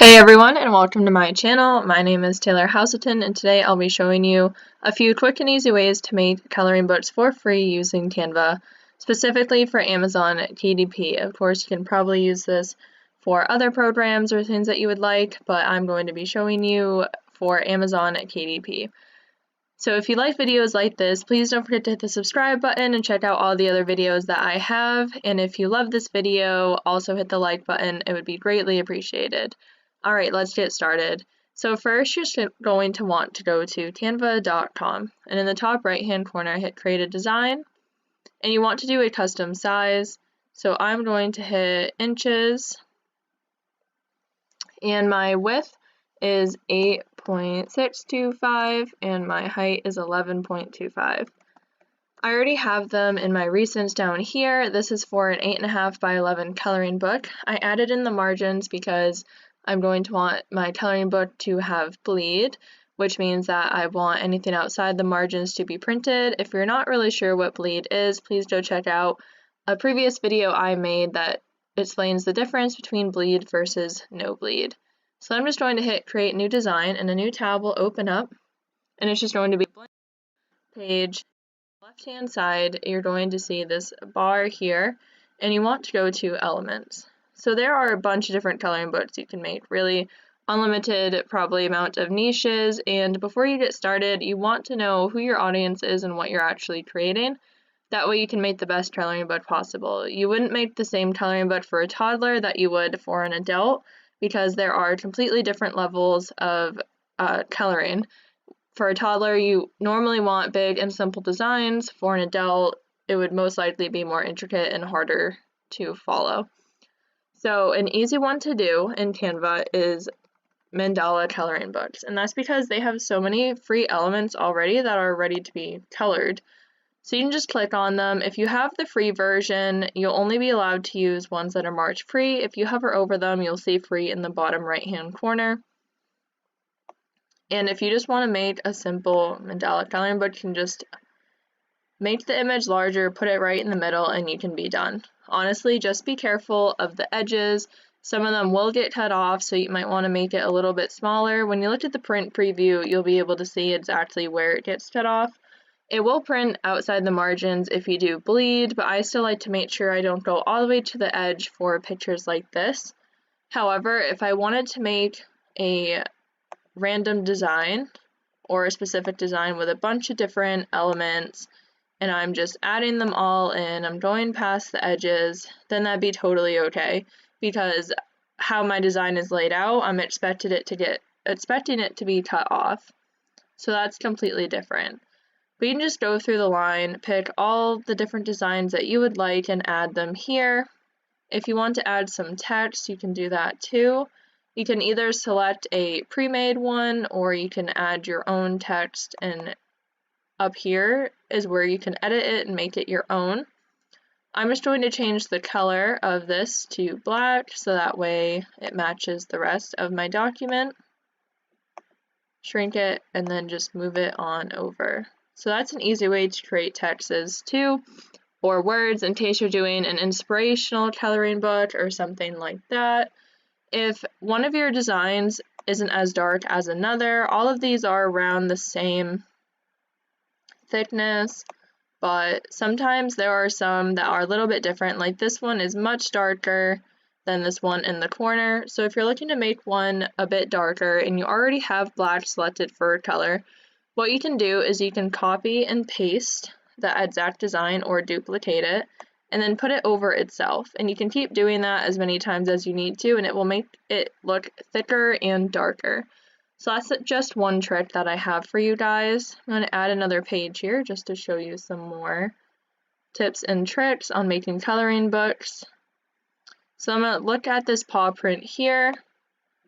Hey everyone, and welcome to my channel. My name is Taylor Houseton, and today I'll be showing you a few quick and easy ways to make coloring books for free using Canva, specifically for Amazon KDP. Of course, you can probably use this for other programs or things that you would like, but I'm going to be showing you for Amazon KDP. So if you like videos like this, please don't forget to hit the subscribe button and check out all the other videos that I have. And if you love this video, also hit the like button. It would be greatly appreciated. All right, let's get started. So first, you're going to want to go to canva.com, and in the top right-hand corner, hit Create a Design, and you want to do a custom size. So I'm going to hit inches, and my width is 8.625, and my height is 11.25. I already have them in my recents down here. This is for an 8.5 by 11 coloring book. I added in the margins because I'm going to want my coloring book to have bleed, which means that I want anything outside the margins to be printed. If you're not really sure what bleed is, please go check out a previous video I made that explains the difference between bleed versus no bleed. So I'm just going to hit Create New Design, and a new tab will open up, and it's just going to be a blank page. Left-hand side, you're going to see this bar here, and you want to go to Elements. So there are a bunch of different coloring books you can make, really unlimited probably amount of niches, and before you get started, you want to know who your audience is and what you're actually creating. That way you can make the best coloring book possible. You wouldn't make the same coloring book for a toddler that you would for an adult, because there are completely different levels of coloring. For a toddler, you normally want big and simple designs. For an adult, it would most likely be more intricate and harder to follow. So an easy one to do in Canva is mandala coloring books, and that's because they have so many free elements already that are ready to be colored. So you can just click on them. If you have the free version, you'll only be allowed to use ones that are marked free. If you hover over them, you'll see free in the bottom right-hand corner. And if you just want to make a simple mandala coloring book, you can just make the image larger, put it right in the middle, and you can be done. Honestly, just be careful of the edges. Some of them will get cut off, so you might want to make it a little bit smaller. When you look at the print preview, you'll be able to see exactly where it gets cut off. It will print outside the margins if you do bleed, but I still like to make sure I don't go all the way to the edge for pictures like this. However, if I wanted to make a random design or a specific design with a bunch of different elements, and I'm just adding them all in, I'm going past the edges, then that'd be totally okay, because how my design is laid out, I'm expecting it to be cut off. So that's completely different. But you can just go through the line, pick all the different designs that you would like and add them here. If you want to add some text, you can do that too. You can either select a pre-made one, or you can add your own text, and up here is where you can edit it and make it your own. I'm just going to change the color of this to black, so that way it matches the rest of my document. Shrink it, and then just move it on over. So that's an easy way to create texts too, or words in case you're doing an inspirational coloring book or something like that. If one of your designs isn't as dark as another, all of these are around the same thickness, but sometimes there are some that are a little bit different. Like this one is much darker than this one in the corner. So if you're looking to make one a bit darker and you already have black selected for a color, what you can do is you can copy and paste the exact design or duplicate it, and then put it over itself. And you can keep doing that as many times as you need to, and it will make it look thicker and darker. So that's just one trick that I have for you guys. I'm going to add another page here just to show you some more tips and tricks on making coloring books. So I'm going to look at this paw print here.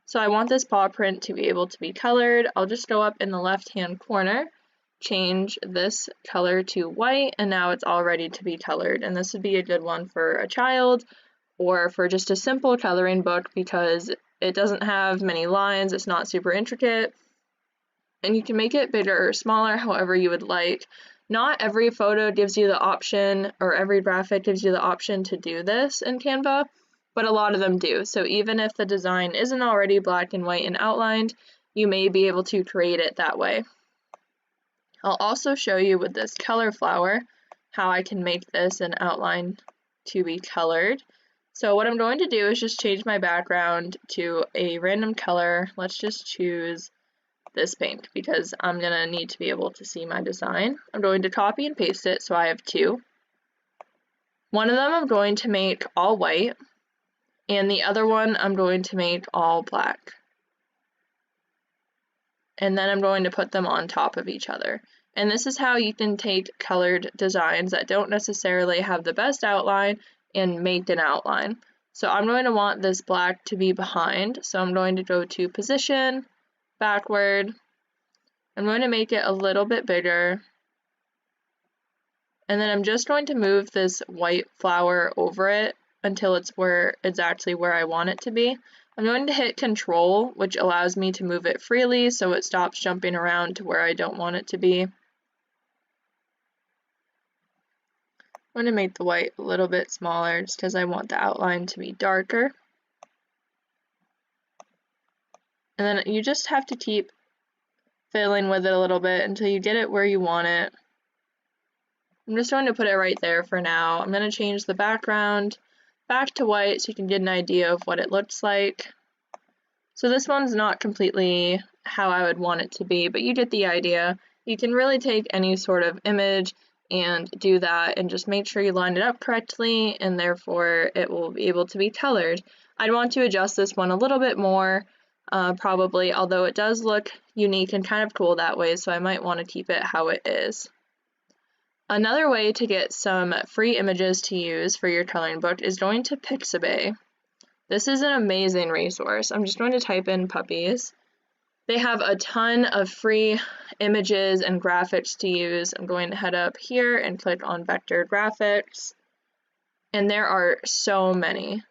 So I want this paw print to be able to be colored. I'll just go up in the left-hand corner, change this color to white, and now it's all ready to be colored. And this would be a good one for a child or for just a simple coloring book, because it doesn't have many lines, it's not super intricate, and you can make it bigger or smaller however you would like. Not every photo gives you the option, or every graphic gives you the option to do this in Canva. but a lot of them do. So even if the design isn't already black and white and outlined, you may be able to create it that way. I'll also show you with this color flower how I can make this an outline to be colored. So what I'm going to do is just change my background to a random color. Let's just choose this pink because I'm going to need to be able to see my design. I'm going to copy and paste it, so I have two. One of them I'm going to make all white, and the other one I'm going to make all black. And then I'm going to put them on top of each other. And this is how you can take colored designs that don't necessarily have the best outline and make an outline. So I'm going to want this black to be behind, so I'm going to go to position, backward. I'm going to make it a little bit bigger. And then I'm just going to move this white flower over it until it's exactly where I want it to be. I'm going to hit Control, which allows me to move it freely so it stops jumping around to where I don't want it to be. I'm going to make the white a little bit smaller just because I want the outline to be darker. And then you just have to keep fiddling with it a little bit until you get it where you want it. I'm just going to put it right there for now. I'm going to change the background back to white so you can get an idea of what it looks like. So this one's not completely how I would want it to be, but you get the idea. You can really take any sort of image and do that and just make sure you line it up correctly, and therefore it will be able to be colored. I'd want to adjust this one a little bit more, probably, although it does look unique and kind of cool that way, so I might want to keep it how it is. Another way to get some free images to use for your coloring book is going to Pixabay. This is an amazing resource. I'm just going to type in puppies. They have a ton of free images and graphics to use. I'm going to head up here and click on vector graphics. And there are so many.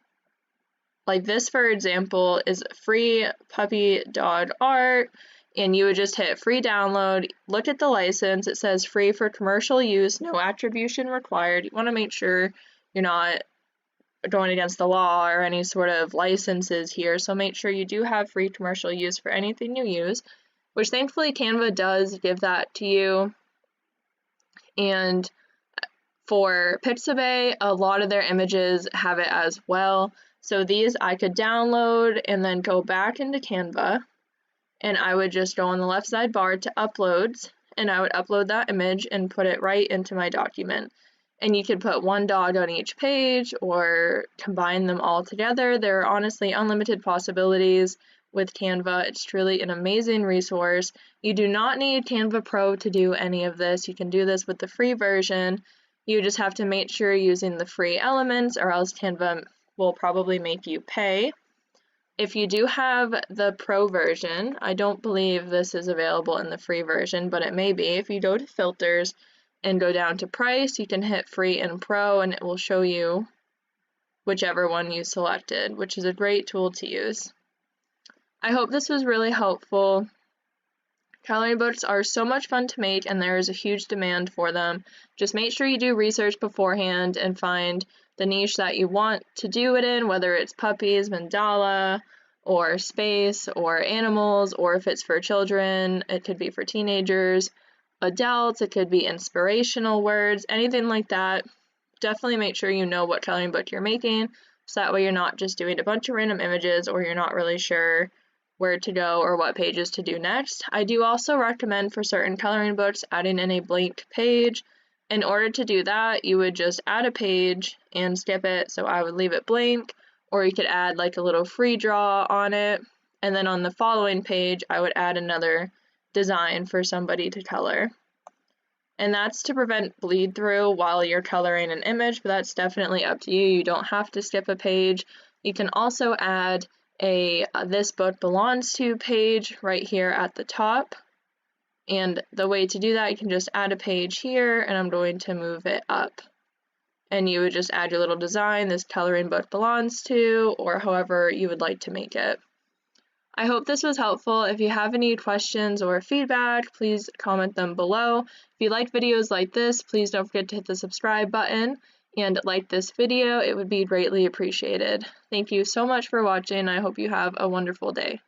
Like this, for example, is free puppy dog art. And you would just hit free download, look at the license, it says free for commercial use, no attribution required. You want to make sure you're not going against the law or any sort of licenses here, so make sure you do have free commercial use for anything you use, which thankfully Canva does give that to you. And for Pixabay, a lot of their images have it as well. So these I could download and then go back into Canva, and I would just go on the left sidebar to uploads, and I would upload that image and put it right into my document. And you could put one dog on each page or combine them all together. There are honestly unlimited possibilities with Canva. It's truly an amazing resource. You do not need Canva Pro to do any of this. You can do this with the free version. You just have to make sure you're using the free elements, or else Canva will probably make you pay. If you do have the Pro version, I don't believe this is available in the free version, but it may be. If you go to filters and go down to price, you can hit free and Pro, and it will show you whichever one you selected, which is a great tool to use. I hope this was really helpful. Coloring books are so much fun to make, and there is a huge demand for them. Just make sure you do research beforehand and find the niche that you want to do it in, whether it's puppies, mandala, or space, or animals, or if it's for children, it could be for teenagers, adults, it could be inspirational words, anything like that. Definitely make sure you know what coloring book you're making, so that way you're not just doing a bunch of random images or you're not really sure where to go or what pages to do next. I do also recommend for certain coloring books adding in a blank page. In order to do that, you would just add a page and skip it, so I would leave it blank, or you could add like a little free draw on it, and then on the following page I would add another design for somebody to color. And that's to prevent bleed through while you're coloring an image, but that's definitely up to you. You don't have to skip a page. You can also add a this book belongs to page right here at the top. And the way to do that, you can just add a page here, and I'm going to move it up. And you would just add your little design, this coloring book belongs to, or however you would like to make it. I hope this was helpful. If you have any questions or feedback, please comment them below. If you like videos like this, please don't forget to hit the subscribe button. and like this video, it would be greatly appreciated. Thank you so much for watching. I hope you have a wonderful day.